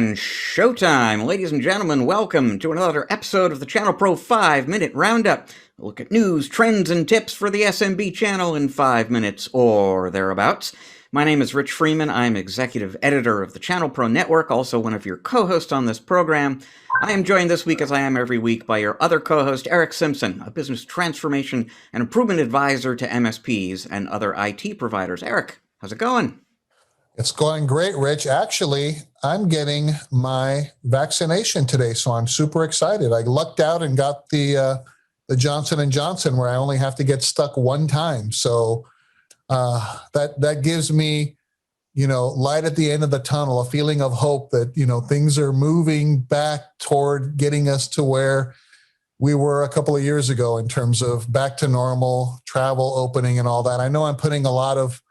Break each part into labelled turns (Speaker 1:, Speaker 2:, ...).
Speaker 1: And showtime! Ladies and gentlemen, welcome to another episode of the ChannelPro 5-Minute Roundup. A look at news, trends, and tips for the SMB channel in 5 minutes or thereabouts. My name is Rich Freeman. I'm executive editor of the ChannelPro Network, also one of your co-hosts on this program. I am joined this week, as I am every week, by your other co-host, Eric Simpson, a business transformation and improvement advisor to MSPs and other IT providers. Eric, how's it going?
Speaker 2: It's going great, Rich. Actually, I'm getting my vaccination today, so I'm super excited. I lucked out and got the Johnson & Johnson, where I only have to get stuck one time. So that gives me, light at the end of the tunnel, a feeling of hope that, things are moving back toward getting us to where we were a couple of years ago in terms of back to normal, travel opening and all that. I know I'm putting a lot of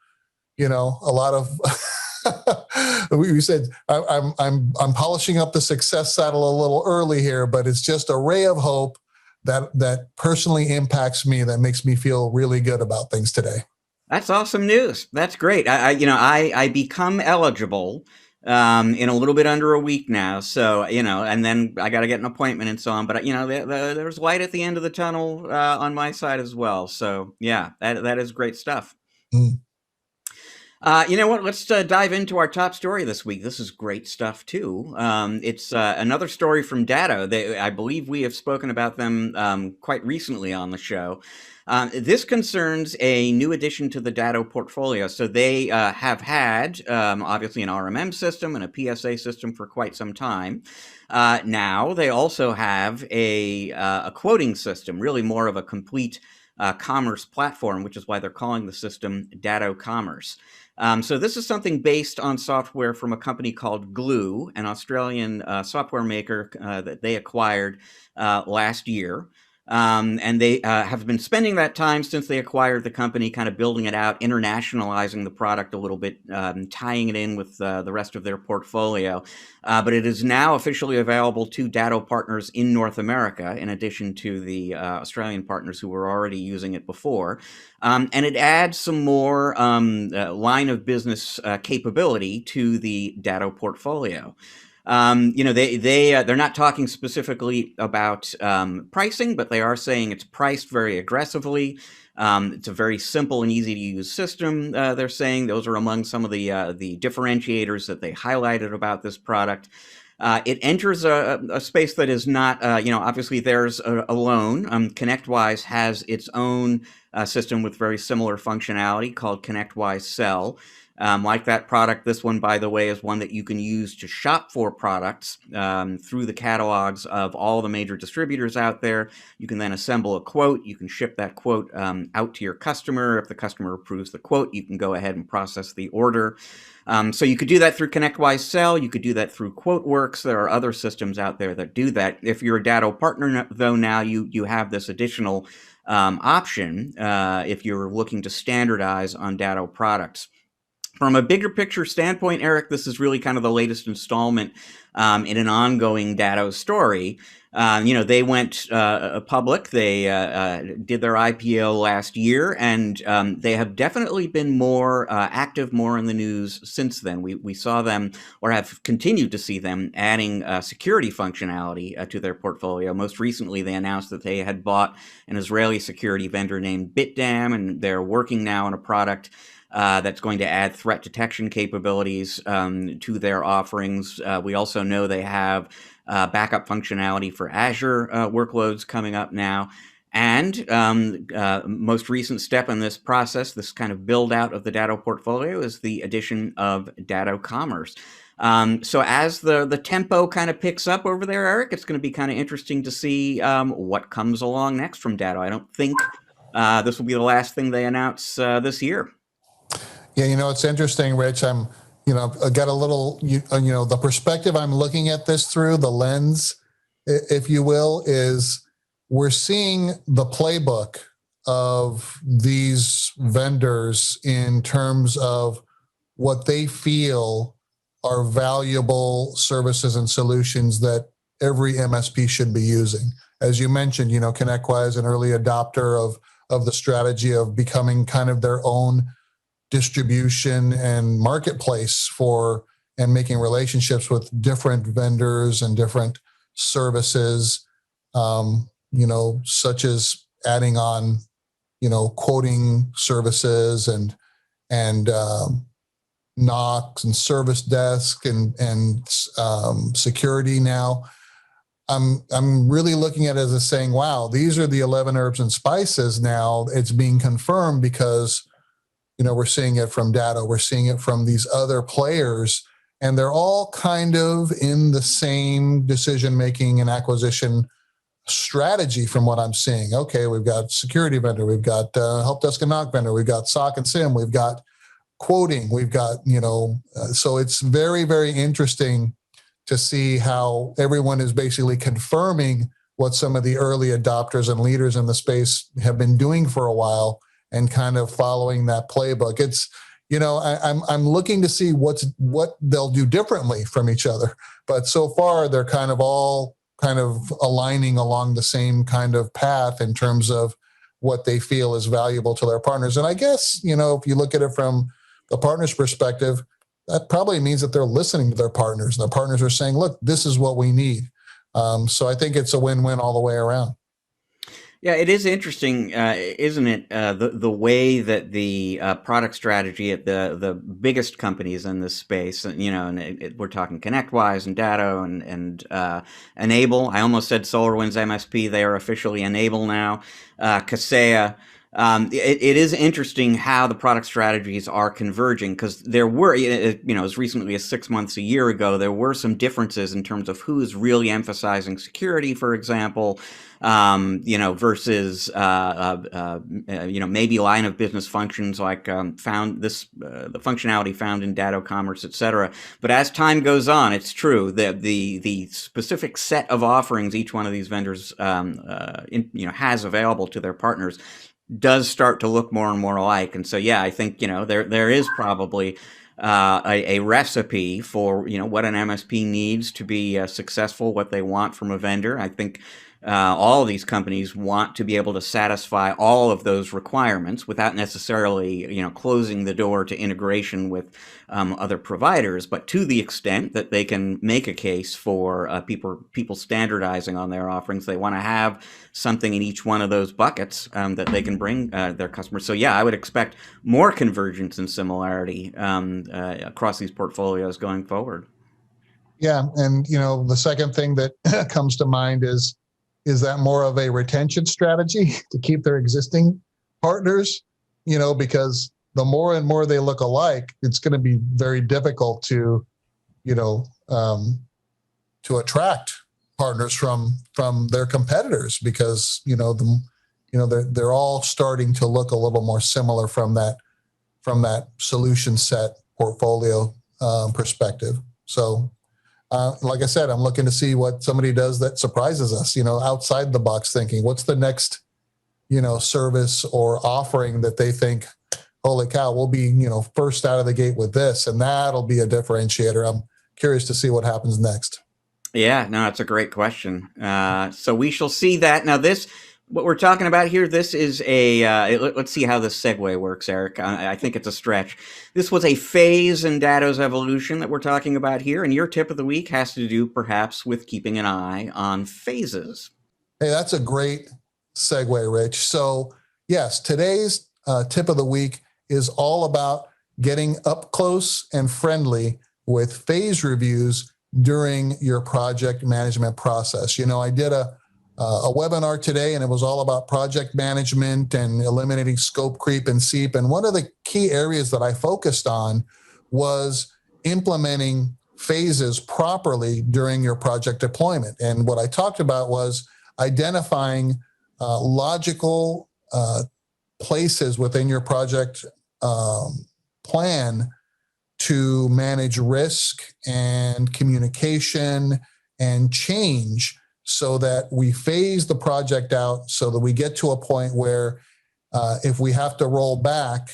Speaker 2: we said I'm polishing up the success saddle a little early here, but it's just a ray of hope that personally impacts me, that makes me feel really good about things today.
Speaker 1: That's awesome news. That's great. I become eligible in a little bit under a week now. So, and then I got to get an appointment and so on. But, there's light at the end of the tunnel on my side as well. So, yeah, that is great stuff. Mm. You know what? Let's dive into our top story this week. This is great stuff, too. It's another story from Datto. I believe we have spoken about them quite recently on the show. This concerns a new addition to the Datto portfolio. So they have had, obviously, an RMM system and a PSA system for quite some time. Now they also have a quoting system, really more of a complete commerce platform, which is why they're calling the system Datto Commerce. So this is something based on software from a company called Glue, an Australian software maker that they acquired last year. And they have been spending that time since they acquired the company, kind of building it out, internationalizing the product a little bit, tying it in with the rest of their portfolio. But it is now officially available to Datto partners in North America, in addition to the Australian partners who were already using it before. And it adds some more line of business capability to the Datto portfolio. They're not talking specifically about pricing, but they are saying it's priced very aggressively. It's a very simple and easy to use system. They're saying those are among some of the differentiators that they highlighted about this product. It enters a space that is not, obviously theirs alone. ConnectWise has its own system with very similar functionality called ConnectWise Sell. Like that product, this one, by the way, is one that you can use to shop for products through the catalogs of all the major distributors out there. You can then assemble a quote. You can ship that quote out to your customer. If the customer approves the quote, you can go ahead and process the order. So you could do that through ConnectWise Sell. You could do that through QuoteWorks. There are other systems out there that do that. If you're a Datto partner, though, now you have this additional option if you're looking to standardize on Datto products. From a bigger picture standpoint, Eric, this is really kind of the latest installment in an ongoing Datto story. They went public. They did their IPO last year, and they have definitely been more active, more in the news since then. We saw them, or have continued to see them, adding security functionality to their portfolio. Most recently, they announced that they had bought an Israeli security vendor named BitDam, and they're working now on a product that's going to add threat detection capabilities to their offerings. We also know they have backup functionality for Azure workloads coming up now. And most recent step in this process, this kind of build out of the Datto portfolio, is the addition of Datto Commerce. So as the tempo kind of picks up over there, Eric, it's going to be kind of interesting to see what comes along next from Datto. I don't think this will be the last thing they announce this year.
Speaker 2: Yeah, it's interesting, Rich. I got a little, the perspective I'm looking at this through, the lens, if you will, is we're seeing the playbook of these vendors in terms of what they feel are valuable services and solutions that every MSP should be using. As you mentioned, ConnectWise, an early adopter of the strategy of becoming kind of their own distribution and marketplace for and making relationships with different vendors and different services, such as adding on, quoting services and knocks and service desk and security now. I'm really looking at it as saying, wow, these are the 11 herbs and spices now. It's being confirmed because, we're seeing it from Datto, we're seeing it from these other players, and they're all kind of in the same decision-making and acquisition strategy from what I'm seeing. Okay, we've got security vendor, we've got help desk and knock vendor, we've got SOC and SIM, we've got quoting, we've got, so it's very, very interesting to see how everyone is basically confirming what some of the early adopters and leaders in the space have been doing for a while and kind of following that playbook. It's, I'm looking to see what they'll do differently from each other. But so far, they're kind of all kind of aligning along the same kind of path in terms of what they feel is valuable to their partners. And I guess, if you look at it from the partner's perspective, that probably means that they're listening to their partners. Their partners are saying, look, this is what we need. So I think it's a win-win all the way around.
Speaker 1: Yeah, it is interesting, isn't it? The way that the product strategy at the biggest companies in this space, and we're talking ConnectWise and Datto and Enable. I almost said SolarWinds MSP. They are officially Enable now. Kaseya. It is interesting how the product strategies are converging, because there were, as recently as 6 months, a year ago, there were some differences in terms of who is really emphasizing security, for example, versus, maybe line of business functions like the functionality found in Datto Commerce, et cetera. But as time goes on, it's true that the specific set of offerings each one of these vendors, has available to their partners does start to look more and more alike. And so, yeah, I think, there is probably a recipe for, what an MSP needs to be successful, what they want from a vendor. I think all of these companies want to be able to satisfy all of those requirements without necessarily, closing the door to integration with other providers, but to the extent that they can make a case for people standardizing on their offerings. They want to have something in each one of those buckets that they can bring their customers. So yeah, I would expect more convergence and similarity across these portfolios going forward.
Speaker 2: Yeah, and the second thing that comes to mind is that more of a retention strategy to keep their existing partners, because the more and more they look alike, it's going to be very difficult to attract partners from their competitors, because they're all starting to look a little more similar from that solution set portfolio perspective. So like I said, I'm looking to see what somebody does that surprises us, outside the box thinking. What's the next, service or offering that they think, holy cow, we'll be, first out of the gate with this, and that'll be a differentiator. I'm curious to see what happens next.
Speaker 1: Yeah, no, it's a great question. So we shall see that. Now, what we're talking about here, this is let's see how this segue works, Eric. I think it's a stretch. This was a phase in Datto's evolution that we're talking about here, and your tip of the week has to do perhaps with keeping an eye on phases.
Speaker 2: Hey, that's a great segue, Rich. So yes, today's tip of the week is all about getting up close and friendly with phase reviews during your project management process. I did a webinar today, and it was all about project management and eliminating scope creep and seep. And one of the key areas that I focused on was implementing phases properly during your project deployment. And what I talked about was identifying logical places within your project plan to manage risk and communication and change, so that we phase the project out so that we get to a point where if we have to roll back,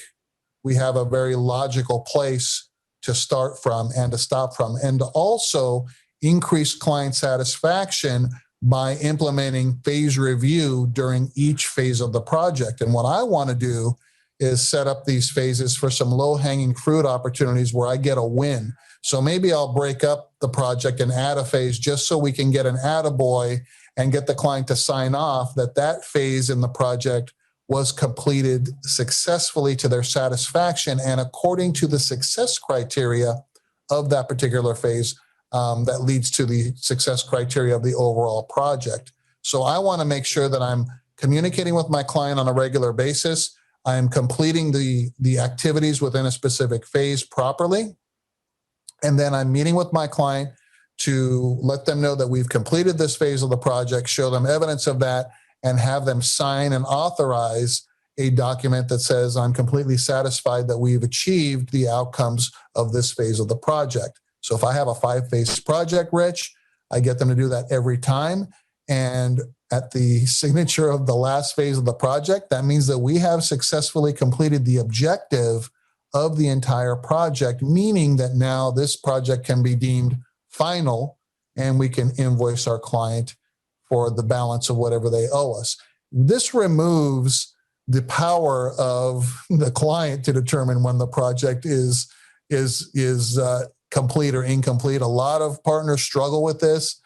Speaker 2: we have a very logical place to start from and to stop from, and to also increase client satisfaction by implementing phase review during each phase of the project. And what I want to do is set up these phases for some low-hanging fruit opportunities where I get a win. So maybe I'll break up the project and add a phase just so we can get an attaboy and get the client to sign off that that phase in the project was completed successfully to their satisfaction and according to the success criteria of that particular phase that leads to the success criteria of the overall project. So I want to make sure that I'm communicating with my client on a regular basis. I'm completing the activities within a specific phase properly. And then I'm meeting with my client to let them know that we've completed this phase of the project, show them evidence of that, and have them sign and authorize a document that says, I'm completely satisfied that we've achieved the outcomes of this phase of the project. So if I have a 5-phase project, Rich, I get them to do that every time. And at the signature of the last phase of the project, that means that we have successfully completed the objective of the entire project, meaning that now this project can be deemed final and we can invoice our client for the balance of whatever they owe us. This removes the power of the client to determine when the project is complete or incomplete. A lot of partners struggle with this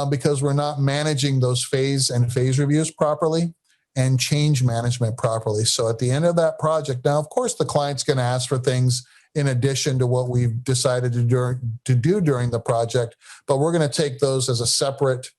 Speaker 2: because we're not managing those phase reviews properly and change management properly. So at the end of that project, now, of course, the client's going to ask for things in addition to what we've decided to do during the project, but we're going to take those as a separate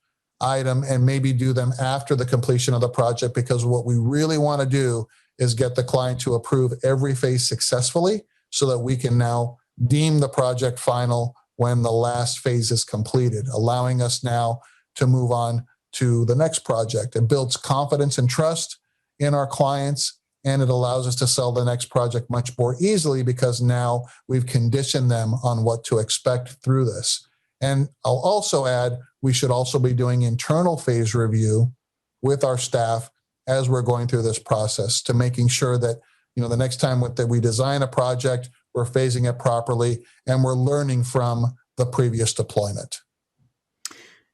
Speaker 2: item and maybe do them after the completion of the project, because what we really want to do is get the client to approve every phase successfully so that we can now deem the project final when the last phase is completed, allowing us now to move on to the next project. It builds confidence and trust in our clients, and it allows us to sell the next project much more easily because now we've conditioned them on what to expect through this. And I'll also add, we should also be doing internal phase review with our staff as we're going through this process to making sure that, the next time that we design a project, we're phasing it properly and we're learning from the previous deployment.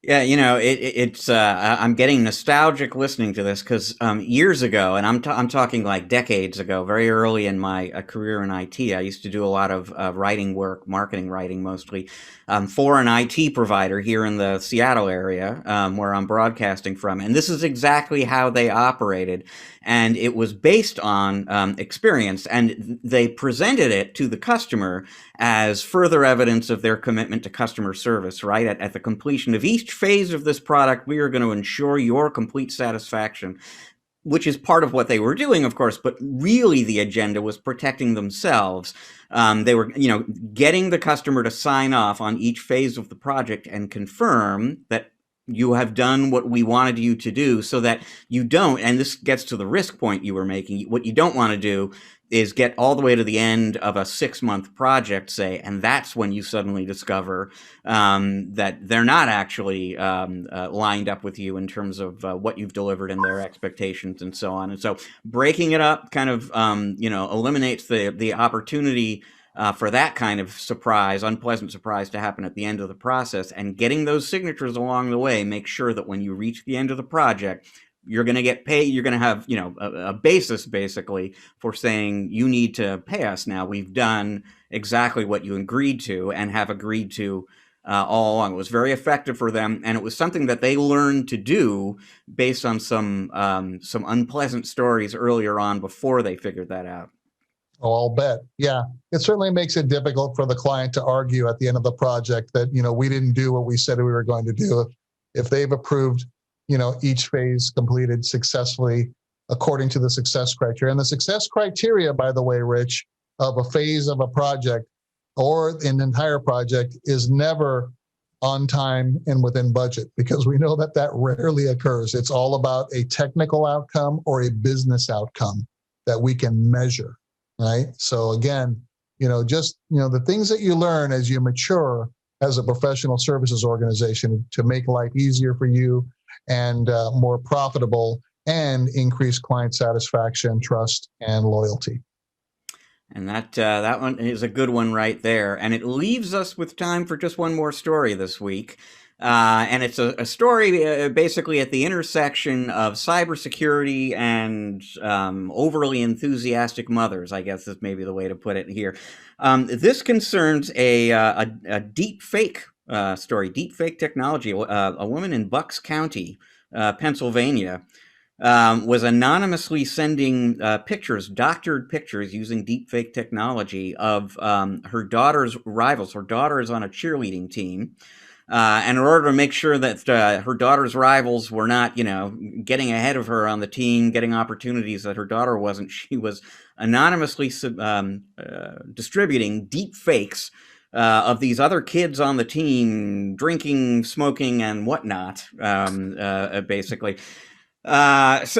Speaker 1: Yeah, it's I'm getting nostalgic listening to this because years ago, and I'm talking like decades ago, very early in my career in IT, I used to do a lot of writing work, marketing writing mostly, for an IT provider here in the Seattle area where I'm broadcasting from, and this is exactly how they operated, and it was based on experience, and they presented it to the customer as further evidence of their commitment to customer service, right? At the completion of each phase of this product, we are going to ensure your complete satisfaction, which is part of what they were doing, of course, but really the agenda was protecting themselves. They were, getting the customer to sign off on each phase of the project and confirm that you have done what we wanted you to do so that you don't, and this gets to the risk point you were making, what you don't want to do is get all the way to the end of a 6-month project, say, and that's when you suddenly discover that they're not actually lined up with you in terms of what you've delivered and their expectations and so on. And so breaking it up kind of, eliminates the opportunity for that kind of unpleasant surprise to happen at the end of the process, and getting those signatures along the way, make sure that when you reach the end of the project, you're going to get paid. You're going to have, a basis basically for saying you need to pay us now. We've done exactly what you agreed to and have agreed to all along. It was very effective for them, and it was something that they learned to do based on some unpleasant stories earlier on before they figured that out.
Speaker 2: Oh, I'll bet. Yeah. It certainly makes it difficult for the client to argue at the end of the project that, we didn't do what we said we were going to do. If they've approved, each phase completed successfully according to the success criteria. And the success criteria, by the way, Rich, of a phase of a project or an entire project is never on time and within budget, because we know that rarely occurs. It's all about a technical outcome or a business outcome that we can measure. Right. So again, the things that you learn as you mature as a professional services organization to make life easier for you and more profitable and increase client satisfaction, trust, and loyalty.
Speaker 1: And that one is a good one right there. And it leaves us with time for just one more story this week. And it's a story basically at the intersection of cybersecurity and overly enthusiastic mothers, I guess is maybe the way to put it here. This concerns a deep fake story, deep fake technology. A woman in Bucks County, Pennsylvania, was anonymously sending pictures, doctored pictures using deepfake technology of her daughter's rivals. Her daughter is on a cheerleading team. And in order to make sure that her daughter's rivals were not, getting ahead of her on the team, getting opportunities that her daughter wasn't, she was anonymously distributing deep fakes of these other kids on the team drinking, smoking, and whatnot, basically. It's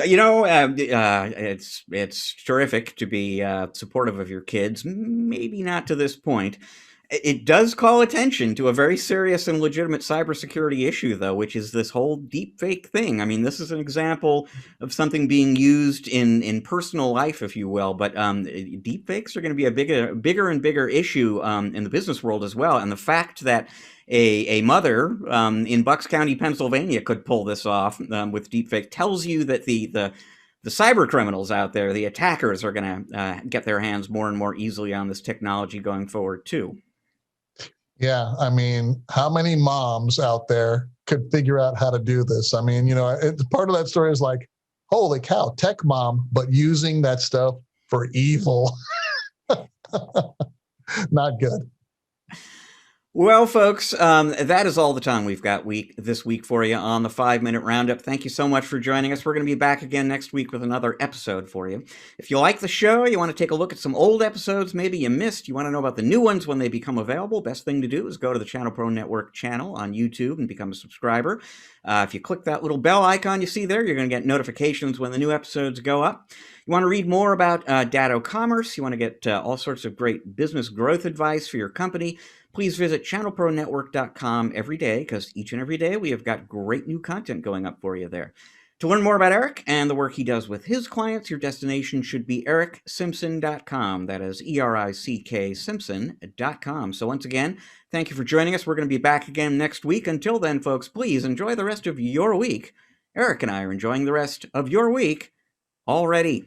Speaker 1: terrific to be supportive of your kids. Maybe not to this point. It does call attention to a very serious and legitimate cybersecurity issue, though, which is this whole deepfake thing. I mean, this is an example of something being used in personal life, if you will. But deepfakes are going to be a bigger and bigger issue in the business world as well. And the fact that a mother in Bucks County, Pennsylvania, could pull this off with deepfake tells you that the cyber criminals out there, the attackers, are going to get their hands more and more easily on this technology going forward, too.
Speaker 2: Yeah, I mean, how many moms out there could figure out how to do this? I mean, part of that story is like, holy cow, tech mom, but using that stuff for evil. Not good.
Speaker 1: Well, folks, that is all the time we've got this week for you on the 5-Minute Roundup. Thank you so much for joining us. We're going to be back again next week with another episode for you. If you like the show, you want to take a look at some old episodes maybe you missed, you want to know about the new ones when they become available, best thing to do is go to the ChannelPro Network channel on YouTube and become a subscriber. If you click that little bell icon you see there, you're going to get notifications when the new episodes go up. You want to read more about Datto Commerce, you want to get all sorts of great business growth advice for your company, please visit ChannelProNetwork.com every day, because each and every day we have got great new content going up for you there. To learn more about Eric and the work he does with his clients, your destination should be ErickSimpson.com. That is ERICK Simpson.com. So once again, thank you for joining us. We're going to be back again next week. Until then, folks, please enjoy the rest of your week. Eric and I are enjoying the rest of your week already.